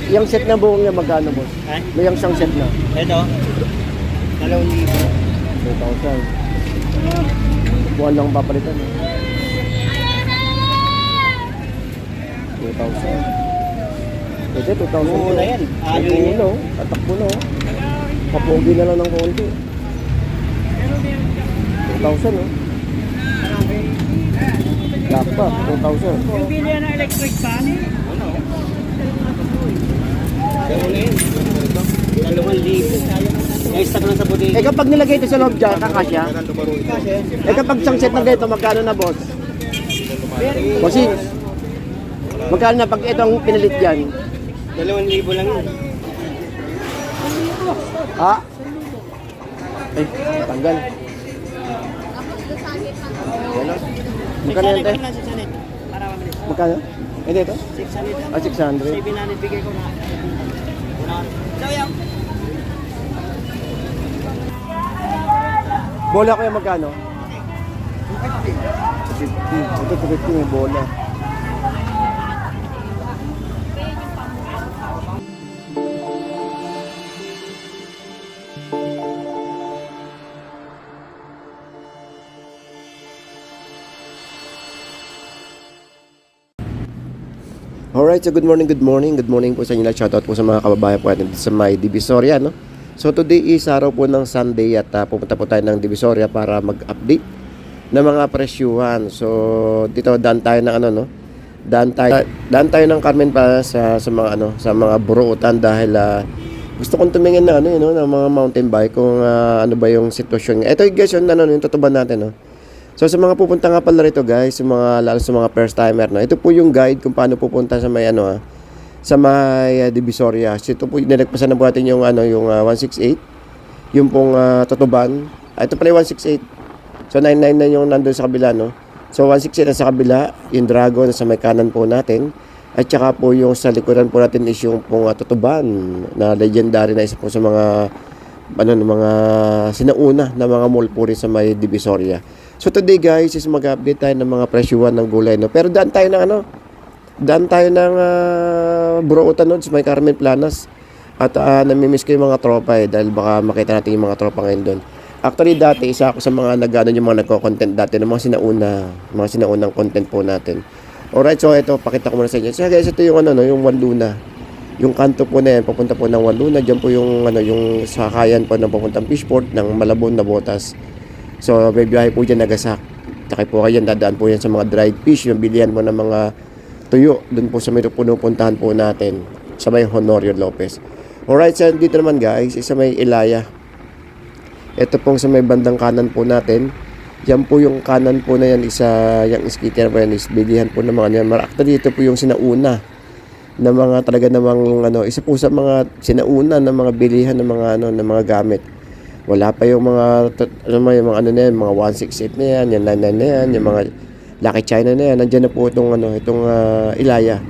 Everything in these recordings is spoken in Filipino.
Yung set na buong niya magkano, boss? Ha? May yung isang set na. Ito. 2,000. 2,000. Buwan lang papalitan. 2,000. Pwede, 2,000. Oo na yan. Alo Takbo yan. na, tatakbo na. Papogi na lang ng konti. 2,000, oh. Lock pa, 2,000. Yung bili ng electric fan, Ano na yun? 2,000. May stock lang sa bodega. Eh kapag nilagay ito sa loob dyan, kakasya? Eh kapag isang set na ganito, magkano na, boss? Bossing, magkano na pag ito ang pinalit dyan? 2,000 lang yun. Ha? Eh, tanggal. Yan lang. Magkano yan, te? Para mabilis. Magkano? Hindi ito? 600 lang. Ah, 600. 700 bigay ko na. So, yan. Bola ko yung magkano? 50. Ito, 250 may bola. Alright, so good morning po sa inyo lahat. Shoutout po sa mga kababayan po natin sa may Divisoria, no? So today is araw po ng Sunday at pupunta po tayo ng Divisoria para mag-update ng mga presyuhan. So dito daan tayo ng ano, no? Daan tayo ng Carmen para sa mga buruutan dahil gusto kong tumingin na ano, no, ng mga mountain bike kung ano ba yung sitwasyon. Ito guys, yung tutuban natin, no? So sa mga pupunta nga pala rito guys, lalo sa mga first timer, no? Ito po yung guide kung paano pupunta sa may sa may Divisoria. So ito po nilagpasan na po natin yung yung 168, yung pong Tutuban. Ito pala yung 168. So 999 yung nandoon sa kabila, no. So 168 na sa kabila, yung Dragon sa may kanan po natin. At saka po yung sa likuran po natin is yung pong Tutuban na legendary na isa po sa mga mga sinauna na mga mall po rin sa may Divisoria. So today guys is mag-update tayo ng mga presyuhan ng gulay, no. Pero daan tayo ng buruutan nun sa may Carmen Planas. At namimiss ko yung mga tropa dahil baka makita natin yung mga tropa ngayon doon. Actually dati isa ako sa mga yung mga nagko-content dati ng mga sinaunang content po natin. Alright, so ito pakita ko muna sa inyo. So guys, ito yung yung Juan Luna. Yung kanto po na yan, papunta po ng Juan Luna. Diyan po yung yung sakayan po ng papuntang Fishport ng Malabon na Botas. So may biyahe po dyan Nagasak. Takay po kayo, dadaan po yan sa mga dried fish, yung bilihan mo ng mga tuyo doon po sa may pupuntahan po natin sa may Honorio Lopez. Alright, so dito naman guys, isa may Ilaya. Ito pong sa may bandang kanan po natin. Yan po yung kanan po na yan, yung skitter po yan, is bilihan po ng mga yan. Actually dito po yung sinauna na mga talaga namang isa po sa mga sinauna na mga bilihan ng mga ng mga gamit. Wala pa yung mga mga 168 na yan, yung 99 na yan, yung mga Lucky China na yan. Nandiyan na po itong Ilaya.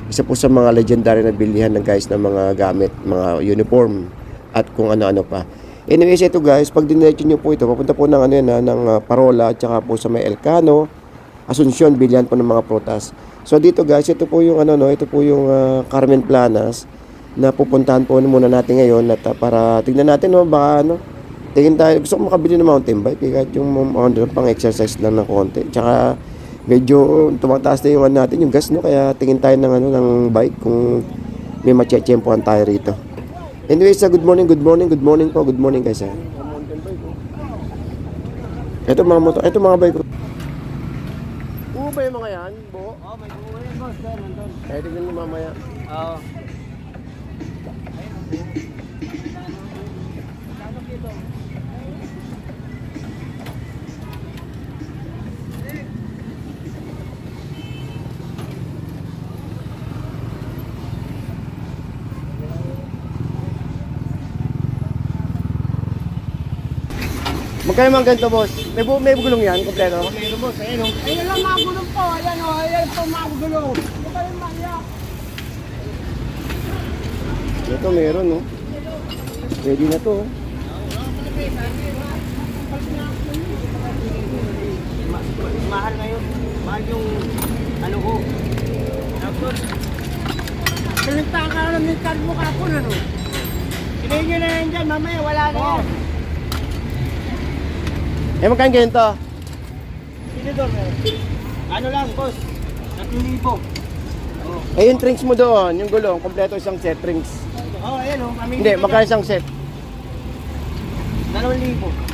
Isa po sa mga legendary na bilihan ng guys ng mga gamit, mga uniform at kung ano-ano pa. Anyways, ito guys, pag dinerecho nyo po ito, papunta po ng ng Parola at saka po sa may Elcano, Asuncion, bilihan po ng mga prutas. So dito guys, ito po yung ito po yung Carmen Planas na pupuntahan po muna natin ngayon at para tingnan natin baka tingin tayo, gusto ko makabili ng mountain bike kahit yung pang exercise lang ng konti. Tsaka medyo tumataas na yung natin yung gas, no, kaya tingin tayo ng ng bike kung may matchempohan tayo rito. Anyways, good morning guys. Ito mga motor, ito mga bike. Ubo ba yung mga yan, Bo? Oo, may buhay yan, boss. Nandun. Eh, tignan mo mamaya. Oo. Magkano mga ganito, boss? May gulong yan, kompleto? Meron, boss. Ayun, ayun lang mga gulong po. Ayan o, ayan po mga gulong. Ito pa yung maiyak. Ito meron, no? Ready na to. Mahal na yun. Mahal yung ko. Tapos, Pilintaan ka na ng card mo kapon, ano? Ilagay nyo na yan dyan, mamaya wala na yan. Eh, magkano ganito? Tinidor na. Ano lang, boss? 3,000. Eh, yung drinks mo doon, yung gulong, kompleto isang set drinks. Oo, ayan o. Hindi, magkano isang set? 2,000.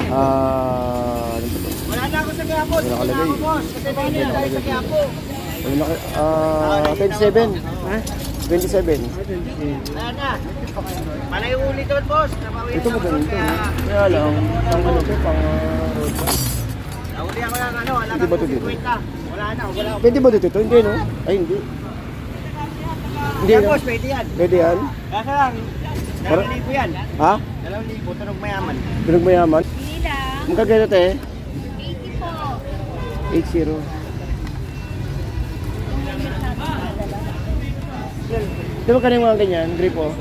Ah, Wala na ako sa Quiapo. Wala nakalagay. Wala ako, boss. Kasi ba niya tayo sa Quiapo? 27. Ha? 27. Wala na. Malay ulit doon, boss. Nabawian Ito ako doon, magaling to. kaya... Kaya lang, pang ano to, pang road bus. Nahuli ako ng ano, wala Hindi ba ito kang dito? 50. Wala na, wala ako. Pwede ba dito ito? Hindi, no? Ay, hindi. Hindi, Yan, no? boss, pwede yan. Pwede yan? Kasa lang, 2,000 yan. Ha? 2,000, tunog mayaman. Tunog mayaman? Pila, Magkagano te? 80 po. 80. Di ba kanina mga ganyan? Gripo?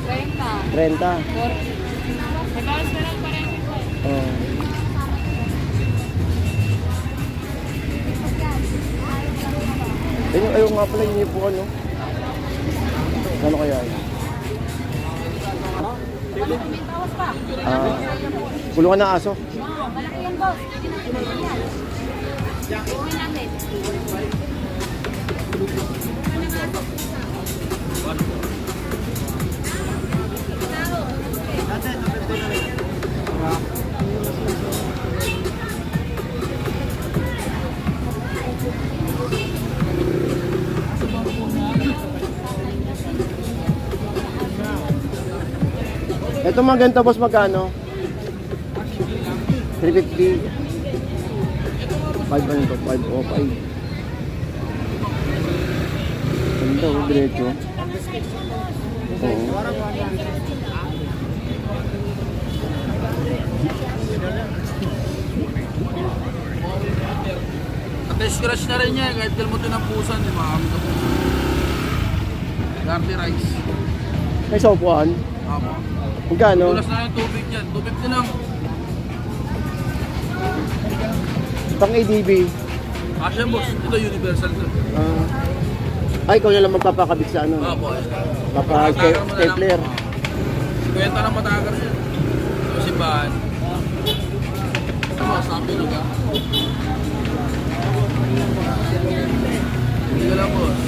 30. 30. 40. May bawas na lang pa rin po. Oh. Ayaw nga pala yung ipuan, no? Ano kaya yun? May bawas pa. Kulungan ng aso. Malaki yan, boss. Uwi natin. Ito mga ganito, boss, magkano? 350. 5 ano to? 505. Ganda, oh, diretso. Oo. Scratch na rin niya kahit kalmutin ng pusan, di makamit ka po. Garty rice. May sopuan. Apo. Magkano? Tulas na yung tubig dyan. 250 lang. Pang ADB. Asya boss. Ito universal to. Ay, ikaw na lang magpapakabit sa ano. Apo. Papa-stapler. Kwenta ng matagar siya. Ito simbahan. Ano, sabi nyo ka? Hindi ka lang boss.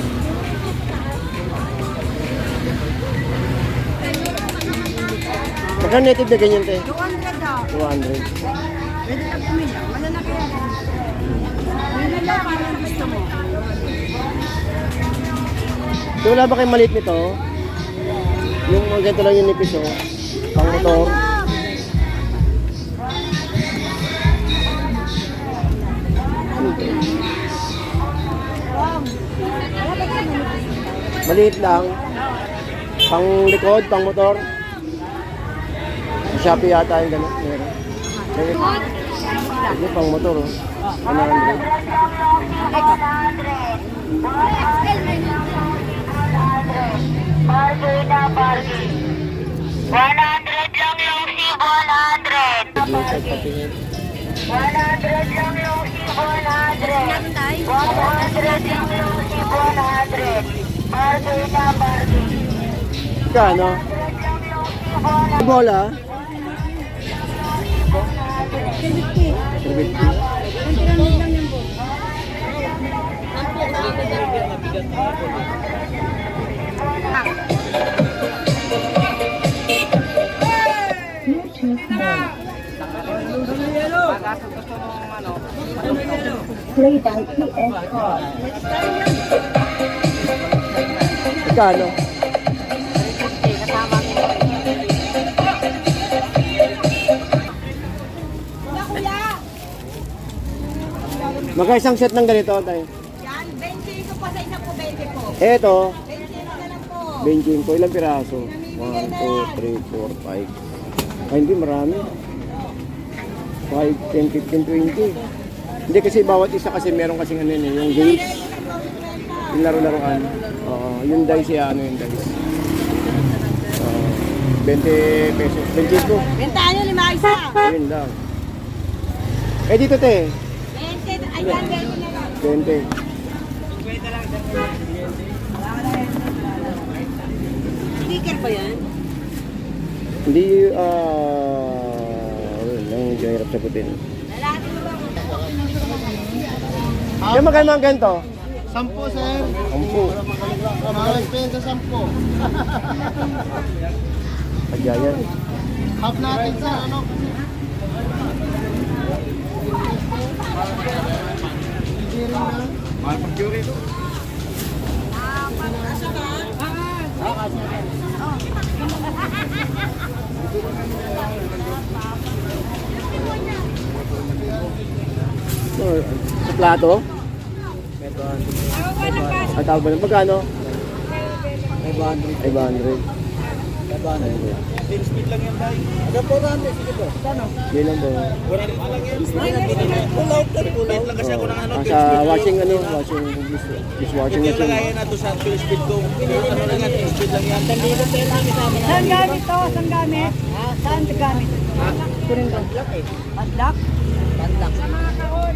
Magkano native na ganyan, te? 200 daw. 200. Pwede na pumila. Malalaki yan. Pumila lang para sa gusto mo. So, wala ba kayong maliit nito? Yung mga ganito lang yung nipis, oh. Pang motor. Maliit lang. Pang likod, pang motor. Sa Shopee yata yung gano'n. Meron. Ito pang motor, oh. 100. Bargain na bargain. 100 lang yung si 100. Bluetooth patingin. 100 lang yung si 100. 100 lang yung si 100. Bargain na bargain. Kano? 100 lang yung si 100. Bola? 350. Kano? Magka isang set ng ganito tayo. Yan, 20 ko pa sa isa po, 20 po. Eto, 20 na lang po. 25. Ilang piraso? 1, 2, 3, 4, 5. Ay, hindi marami. 5, 10, 15, 20. Hindi kasi bawat isa kasi meron kasing ano yun, eh, yung games. Yung laro-laruan. Oo, yung dice ano yung dice. 20 pesos. 25. Bentahan nyo, 5 isa. Ayun lang. Eh dito te, 20, ay yan, 20 na lang. 20. Sticker ba yan? Hindi, hindi hirap sagutin. Lalaki mo ba? Kaya magkano ang ganito? 10, sir. 10. Mga expense sa 10. Kaya yan. Half natin sa ano? Mahal pag jury ito. Sa plato? Ang tawag ba nun? Magkano? 500. 500. 10 speed lang yan, dahil. Hanggang 400, sige po. Saan? Hindi lang ba? Pull out ka, pull out lang kasi ako ng ano. Sa washing dishwashing Hindi lang machine. kaya na to sa full speed ko. Ano lang yan, 10 speed lang yan. Saan gamit to? Saan gamit? Saan gamit? Kunin ko. Padlock? Padlock. Sa mga kahon.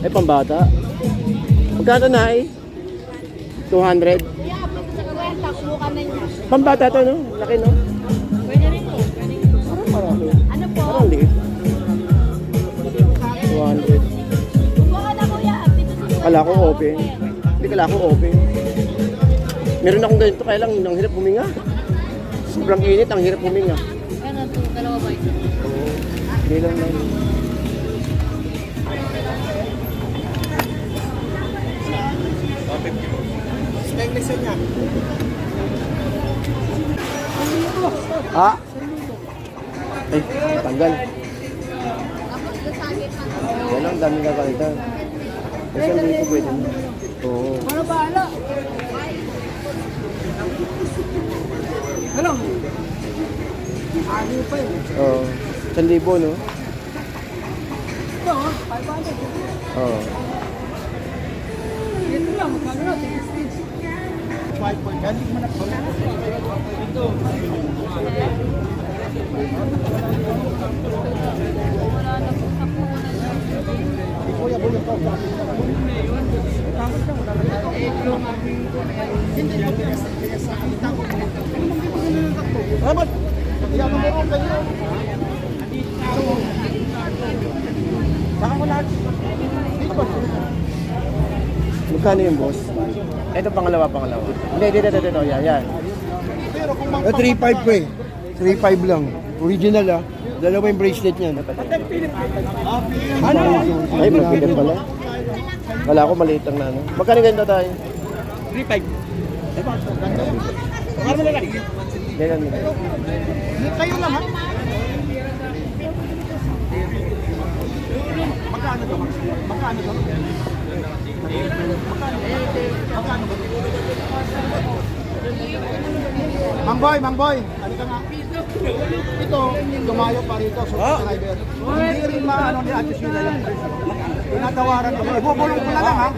Eh, pambata. Magkano na eh? 200. Subukan na niya. Pambata to, no? Laki, no? Pwede rin po. Parang marami. Ano po? Parang liit. 200. Subukan na kuya. Kala ko open. Hindi kala ko open. Meron akong ganito, kaya lang ang hirap huminga. Sobrang init, ang hirap huminga. Ano to? Dalawa ba ito? Oo. Hindi lang lang. Stainless yan yan. Ah! Ay, tanggal. Yan lang, dami kakalitan. Kasi hindi ko pwede na. Oo. Ano bahala? Ano? Ano pa yun? Oo. 1,000, no? Ito, 500. Oo. Ito lang, magkano natin? 5 yan, hindi mo na ito. Kuya, bulo ka. Rabat! Iyan mo ron kayo. Saka ko lahat. Dito ba? Magkano yung boss? Ito pangalawa. Hindi, dito. Yan. Pero kung 3.5 po eh. 3.5 lang. Original ah. Dalawa yung bracelet niyan. ano? Ay, magbigat pala. Wala ko maliit lang na ano. Magkano ganito tayo? 3.5. Ano na lang? Ganyan. Kayo lang ha? Magkano to? Magkano to? Mang boy, halika nga. Ito, lumayo pa rito, so driver. Hindi rin maano ni Ate Sheila yung presyo. Tinatawaran ko. Ibubulong ko na lang ha.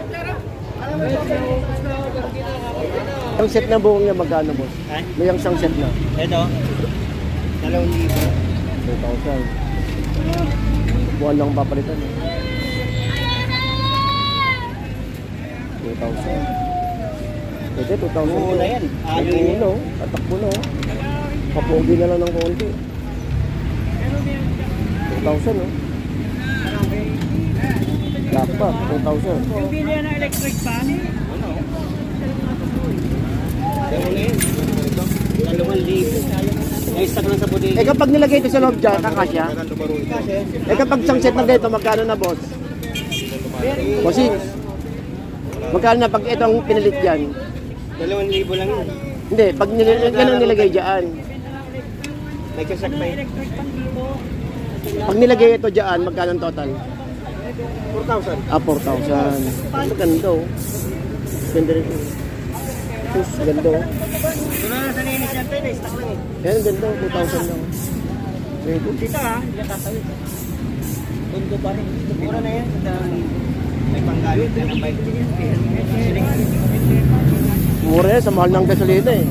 Ang set na buong niya magkano, boss? May ang isang set na. Ito. 2,000. 2,000. Buwan lang papalitan. 2,000. Pwede, 2,000. Oo na yan. Alo yun. Puno, tatakbo na. Kapogi na lang ng konti. 2,000, no? Black pa, 2,000. Yung bili ng electric fan? Dalawang libo. Naistak lang sa bodega. Eh kapag nilagay ito sa loob dyan, kakasya. Eh kapag isang set na ganito, magkano na, boss? Bossing, magkano na pag ito ang pinalit dyan? 2,000 lang yun. Hindi, pag ganun nilagay dyan. Nagsasak pa yun. Pag nilagay ito dyan, magkano ang total? 4,000. Ah, 4,000. Maganda, oh. Ganda rin. Sus, ganda, oh. Ito na lang sa linis yan tayo. Naistak lang eh. Yan, ganda, 2,000 lang. Pwede. Dito ha. Hindi ka tatawid. Tundo pa rin. Mura na yan. May panggamit na ng bike. Mura yan, sa mahal ng gasolina eh.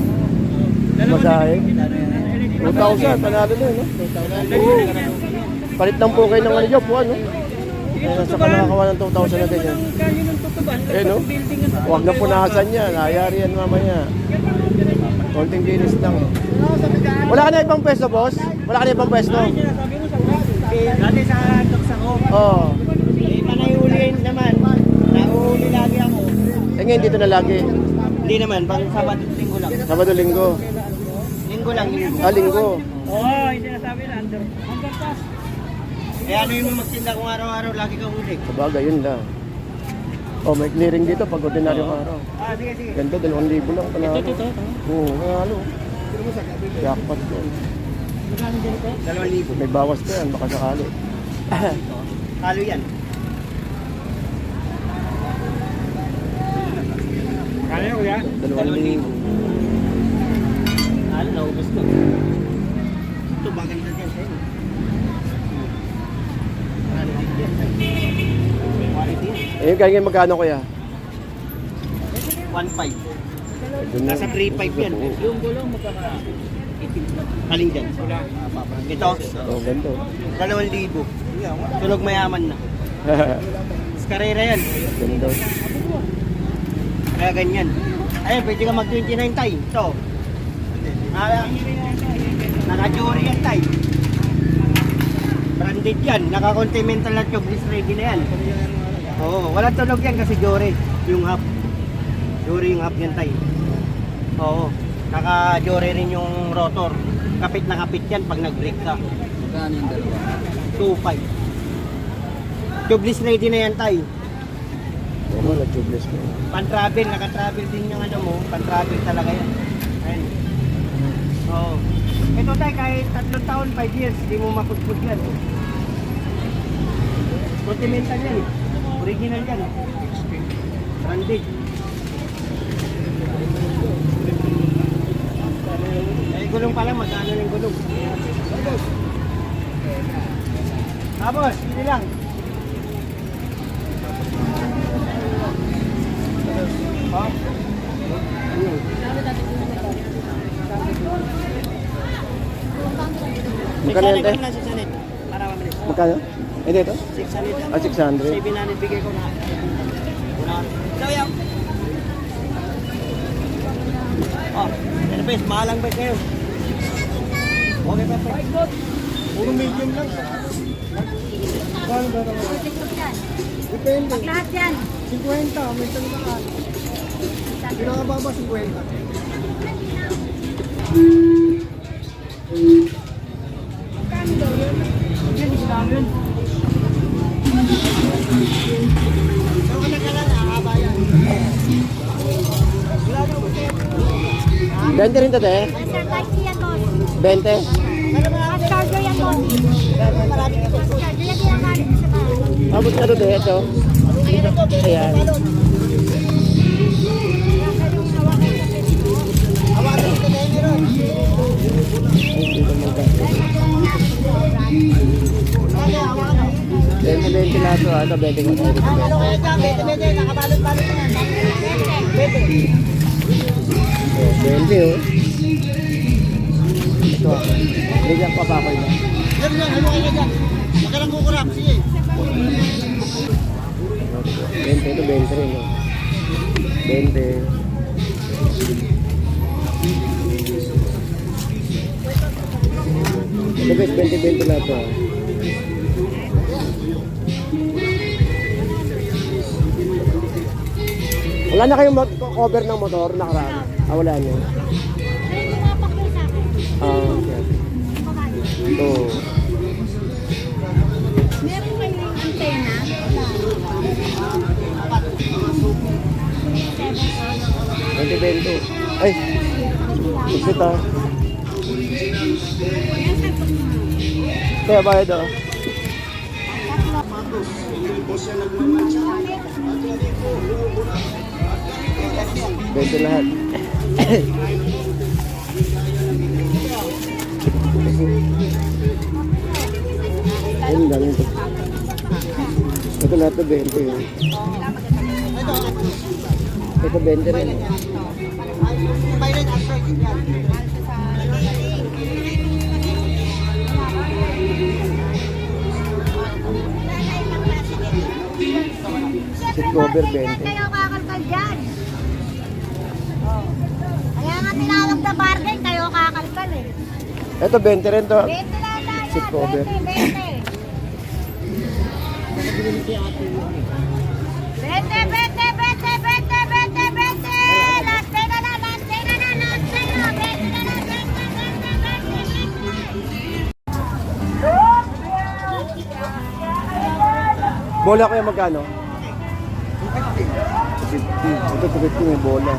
Masahe. 2,000, panalo na, no? Palit lang po kayo ng ano dyan, po, ano? Kaya sa nakakawa ng 2,000 na din yan. Kaninong tutuban? Eh, no? Building na Huwag na punasan yan. Ayari yan mamaya. Konting linis lang. Wala ka na ibang pwesto, boss? Wala ka na ibang pwesto? Sinasabi mo sa dati sa docs ako. Oo. Eh, panayuliin naman. Nahuhuli lagi ako. Eh ngayon dito na lagi. Hindi naman, pang Sabado, Linggo lang. Sabado, Linggo. Linggo lang, Linggo. Ah, Linggo. Oo, yung sinasabi na, under pass. Eh, ano yung magtinda kung araw-araw, lagi kang huli? Sabagay, yun lang. Oh, may clearing dito pag ordinaryong araw. Ah, sige, sige. Ganda, 2,000 lang. Panalo. Oo, panalo. Jackpot yun. 2,000. May bawas pa yan, baka sakali. Halo yan. Kaya ko yan? 2,000. Halo, naubos ko. Ito, maganda yan sa'yo. Quality yan. Eh, kaya ngayon magkano kuya? 1.5. Doon na. Nasa 3.5 yan. Yung gulong magkaka... Aling dyan. Ito, Oh, ganito. 2,000. Tulog mayaman na. Karera yan. Ganito. Kaya ganyan. Ayun, pwede ka mag-29 tay. Ito. Naka-jury yan tay. Branded yan. Naka-continental na tubeless ready na yan. Oo, walang tunog yan kasi jury. Yung half. Jury yung half yan tay. Oo. Naka-jury rin yung rotor. Kapit na kapit yan pag nag-brake ka. Magkano yung dalawa? 2.5. Tubeless ready na yan tay. Oo, nag-tubeless ko. Pan-travel, naka-travel din yung ano mo, pan-travel talaga yan. Ayun. Oo. Ito tayo, kahit 3 taon, 5 years, hindi mo mapudpud yan. Continental yan. Original yan. Branded. Eh, gulong pala, magkano ng gulong? Tapos, hindi lang. Magkano yan, te? 600 para mabilis. Magkano? Eh, dito? 600. Ah, 600. 700 bigay ko na. Ikaw yan. Oh, ano ba? Mahalang ba kayo? Okay pa pa. Puro medium lang. Depende. Lahat yan. 50, minsan naman. Pinakababa 50. Yan, islam yun. Saan ka nagkalan? Haba yan. 20 rin to, te? Sir, type C yan, boss. 20? Fast charger yan, boss. Fast charger yan, kinakalit sa bahay. Abot na to, te? Ito. Ayan. Hawakan ko na yun, Ron. Bente lahat to, ano, 20 ko. Ano kaya dyan? Bete, nakabalot-balot na yan. Bete. Oh, 20, oh. Ito, bigyan pa pa ako yun. Yan, ano kaya dyan? Huwag ka lang kukurap, sige. 20 to 20 rin, oh. 20. Ito guys, 20 lahat to, ah. Wala na kayong cover ng motor nakaraan? Ah, wala na. Ayun, lumapak yun sa akin. Ah, okay. Ito. Meron kayong antena? Wala. 20. Ay, ipit ah. Kaya bayad ah. Bento lahat. Ayun, dami ito. Ito lahat to 20 yun. Ito 20 rin. Violet Asteroid yan. Seat cover, Yan 20. kayo kakalkal dyan. Oh. Kaya nga tinawag na bargain, kayo kakalkal eh. Ito, 20 rin to. 20 lang tayo. Seat cover. 20, 20. 20. Last day na na, last day na na, last day na. 20 na na, 20. Bola ko yung magkano? 50. Ito, 50 may bola.